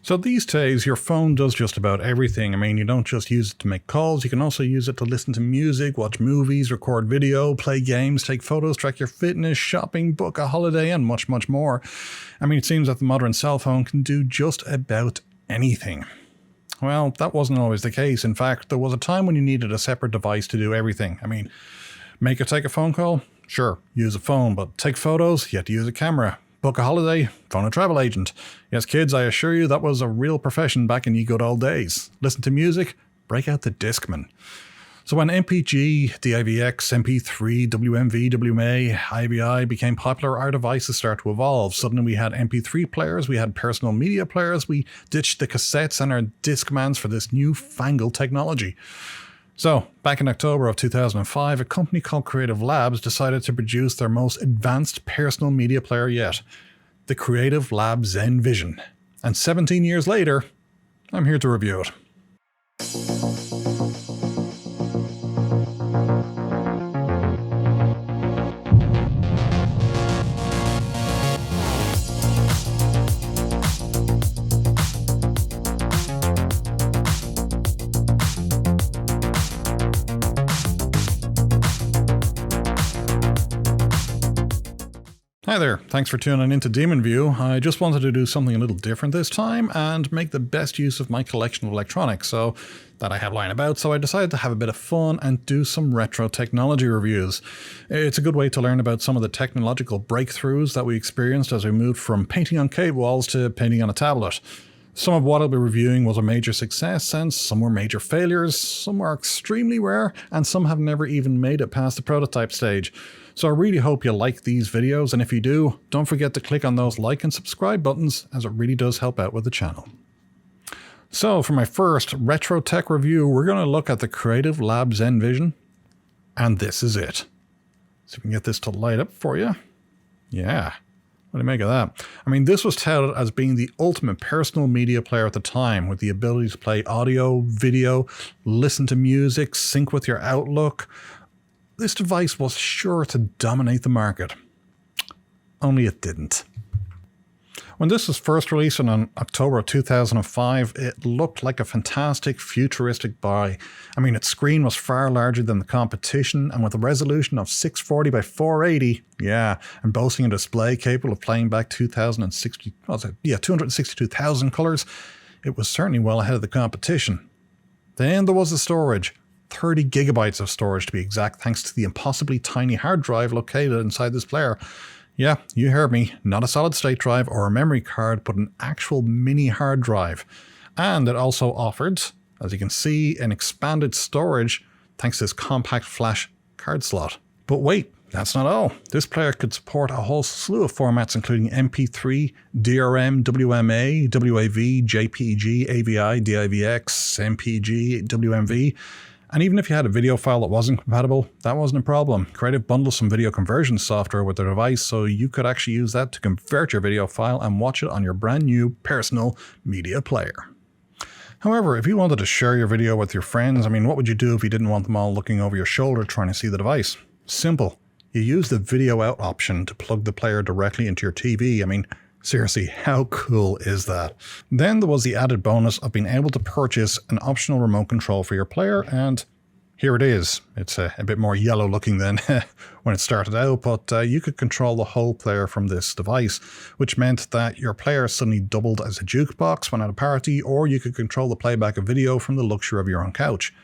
So these days, your phone does just about everything. I mean, you don't just use it to make calls, you can also use it to listen to music, watch movies, record video, play games, take photos, track your fitness, shopping, book a holiday, and much, much more. I mean, it seems that the modern cell phone can do just about anything. Well, that wasn't always the case. In fact, there was a time when you needed a separate device to do everything. I mean, take a phone call? Sure, use a phone, but take photos? You had to use a camera. Book a holiday? Phone a travel agent. Yes, kids, I assure you that was a real profession back in ye good old days. Listen to music? Break out the Discman. So when MPG, DIVX, MP3, WMV, WMA, IVI became popular, our devices started to evolve. Suddenly we had MP3 players, we had personal media players, we ditched the cassettes and our Discmans for this newfangled technology. So, back in October of 2005, a company called Creative Labs decided to produce their most advanced personal media player yet, the Creative Lab Zen Vision. And 17 years later, I'm here to review it. Hi there, thanks for tuning into DemonView. I just wanted to do something a little different this time and make the best use of my collection of electronics that I have lying about, so I decided to have a bit of fun and do some retro technology reviews. It's a good way to learn about some of the technological breakthroughs that we experienced as we moved from painting on cave walls to painting on a tablet. Some of what I'll be reviewing was a major success, and some were major failures, some are extremely rare, and some have never even made it past the prototype stage. So I really hope you like these videos, and if you do, don't forget to click on those like and subscribe buttons, as it really does help out with the channel. So for my first retro tech review, we're going to look at the Creative Lab Zen Vision, and this is it. So we can get this to light up for you. Yeah. What do you make of that? I mean, this was touted as being the ultimate personal media player at the time, with the ability to play audio, video, listen to music, sync with your Outlook. This device was sure to dominate the market. Only it didn't. When this was first released in October of 2005, it looked like a fantastic futuristic buy. I mean, its screen was far larger than the competition, and with a resolution of 640 by 480, yeah, and boasting a display capable of playing back 262,000 colors, it was certainly well ahead of the competition. Then there was the storage. 30 gigabytes of storage to be exact, thanks to the impossibly tiny hard drive located inside this player. Yeah, you heard me, not a solid state drive or a memory card, but an actual mini hard drive. And it also offered, as you can see, an expanded storage thanks to this compact flash card slot. But wait, that's not all. This player could support a whole slew of formats, including MP3, DRM, WMA, WAV, JPG, AVI, DIVX, MPG, WMV. And even if you had a video file that wasn't compatible, that wasn't a problem. Creative bundled some video conversion software with the device, so you could actually use that to convert your video file and watch it on your brand new personal media player. However, if you wanted to share your video with your friends, I mean, what would you do if you didn't want them all looking over your shoulder trying to see the device? Simple. You use the video out option to plug the player directly into your TV. I mean, seriously, how cool is that? Then there was the added bonus of being able to purchase an optional remote control for your player, and here it is. It's a bit more yellow looking than when it started out, but you could control the whole player from this device, which meant that your player suddenly doubled as a jukebox when at a party, or you could control the playback of video from the luxury of your own couch.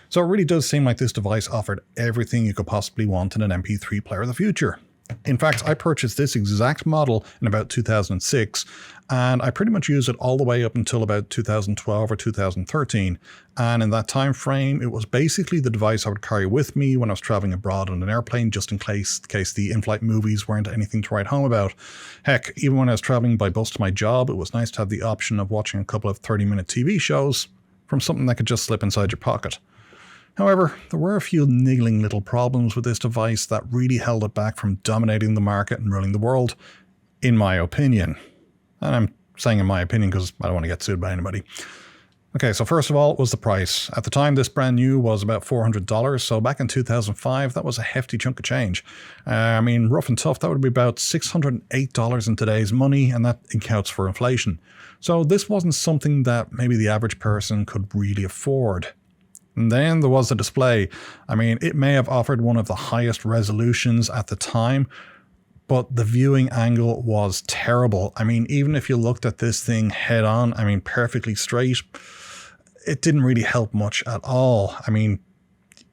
So it really does seem like this device offered everything you could possibly want in an MP3 player of the future. In fact, I purchased this exact model in about 2006, and I pretty much used it all the way up until about 2012 or 2013. And in that time frame, it was basically the device I would carry with me when I was traveling abroad on an airplane, just in case the in-flight movies weren't anything to write home about. Heck, even when I was traveling by bus to my job, it was nice to have the option of watching a couple of 30-minute TV shows from something that could just slip inside your pocket. However, there were a few niggling little problems with this device that really held it back from dominating the market and ruling the world, in my opinion. And I'm saying in my opinion because I don't want to get sued by anybody. Okay, so first of all was the price. At the time, this brand new was about $400, so back in 2005, that was a hefty chunk of change. I mean, rough and tough, that would be about $608 in today's money, and that accounts for inflation. So this wasn't something that maybe the average person could really afford. And then there was the display. I mean, it may have offered one of the highest resolutions at the time, but the viewing angle was terrible. I mean, even if you looked at this thing head on, I mean, perfectly straight, it didn't really help much at all. I mean,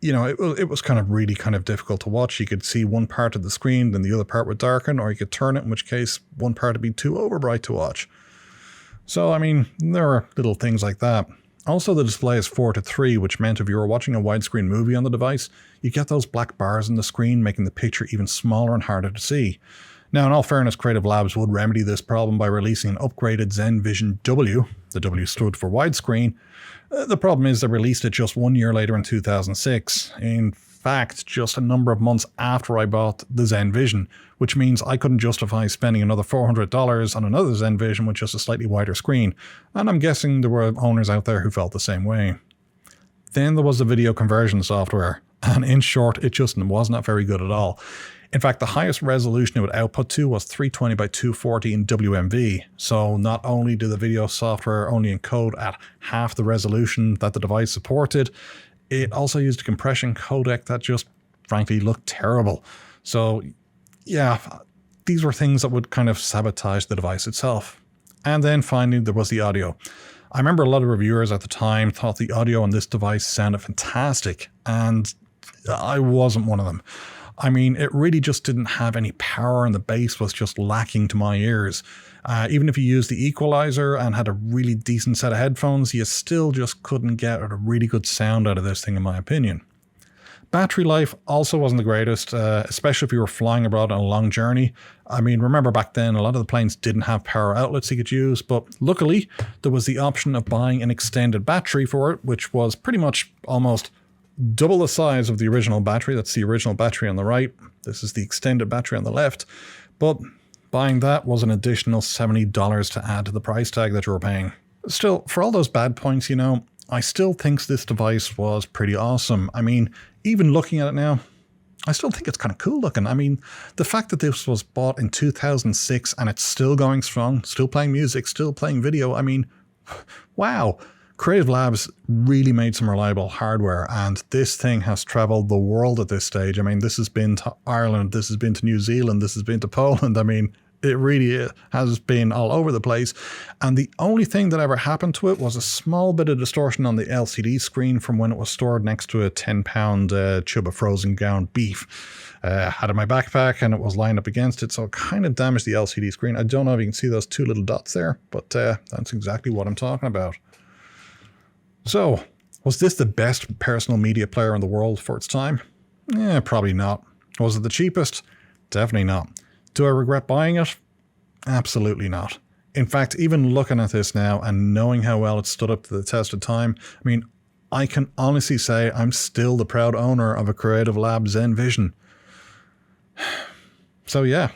you know, it was really difficult to watch. You could see one part of the screen, then the other part would darken, or you could turn it, in which case one part would be too overbright to watch. So, I mean, there are little things like that. Also, the display is 4:3, which meant if you were watching a widescreen movie on the device, you get those black bars on the screen, making the picture even smaller and harder to see. Now, in all fairness, Creative Labs would remedy this problem by releasing an upgraded ZenVision W. The W stood for widescreen. The problem is they released it just 1 year later in 2006. In fact, just a number of months after I bought the ZenVision, which means I couldn't justify spending another $400 on another ZenVision with just a slightly wider screen, and I'm guessing there were owners out there who felt the same way. Then there was the video conversion software, and in short, it just was not very good at all. In fact, the highest resolution it would output to was 320 by 240 in WMV, so not only did the video software only encode at half the resolution that the device supported, it also used a compression codec that just frankly looked terrible. So yeah, these were things that would sabotage the device itself. And then finally, there was the audio. I remember a lot of reviewers at the time thought the audio on this device sounded fantastic, and I wasn't one of them. I mean, it really just didn't have any power, and the bass was just lacking to my ears. Even if you used the equalizer and had a really decent set of headphones, you still just couldn't get a really good sound out of this thing, in my opinion. Battery life also wasn't the greatest, especially if you were flying abroad on a long journey. I mean, remember back then, a lot of the planes didn't have power outlets you could use, but luckily there was the option of buying an extended battery for it, which was pretty much almost double the size of the original battery. That's the original battery on the right. This is the extended battery on the left. But buying that was an additional $70 to add to the price tag that you were paying. Still, for all those bad points, you know, I still think this device was pretty awesome. I mean, even looking at it now, I still think it's kind of cool looking. I mean, the fact that this was bought in 2006 and it's still going strong, still playing music, still playing video, I mean, wow. Creative Labs really made some reliable hardware, and this thing has traveled the world at this stage. I mean, this has been to Ireland, this has been to New Zealand, this has been to Poland. I mean, it really has been all over the place. And the only thing that ever happened to it was a small bit of distortion on the LCD screen from when it was stored next to a 10-pound tube of frozen ground beef. Had it in my backpack and it was lined up against it, so it kind of damaged the LCD screen. I don't know if you can see those two little dots there, but that's exactly what I'm talking about. So, was this the best personal media player in the world for its time? Probably not. Was it the cheapest? Definitely not. Do I regret buying it? Absolutely not. In fact, even looking at this now and knowing how well it stood up to the test of time, I mean, I can honestly say I'm still the proud owner of a Creative Labs ZenVision. So yeah,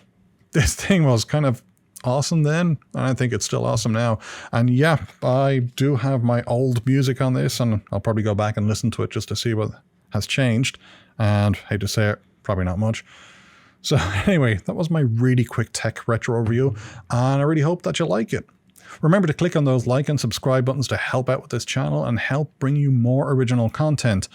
this thing was kind of awesome then, and I think it's still awesome now. And yeah, I do have my old music on this, and I'll probably go back and listen to it just to see what has changed. And hate to say it, probably not much. So anyway, that was my really quick tech retro review, and I really hope that you like it. Remember to click on those like and subscribe buttons to help out with this channel and help bring you more original content.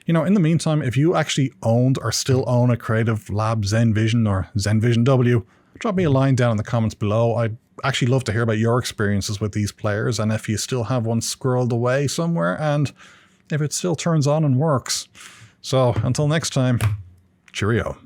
You know, in the meantime, if you actually owned or still own a Creative Labs ZenVision or ZenVision W, drop me a line down in the comments below. I'd actually love to hear about your experiences with these players, and if you still have one squirreled away somewhere, and if it still turns on and works. So until next time, cheerio.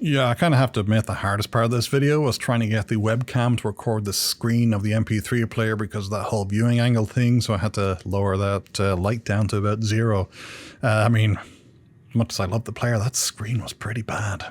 Yeah, I kind of have to admit the hardest part of this video was trying to get the webcam to record the screen of the MP3 player because of that whole viewing angle thing, so I had to lower that light down to about 0. I mean, as much as I love the player, that screen was pretty bad.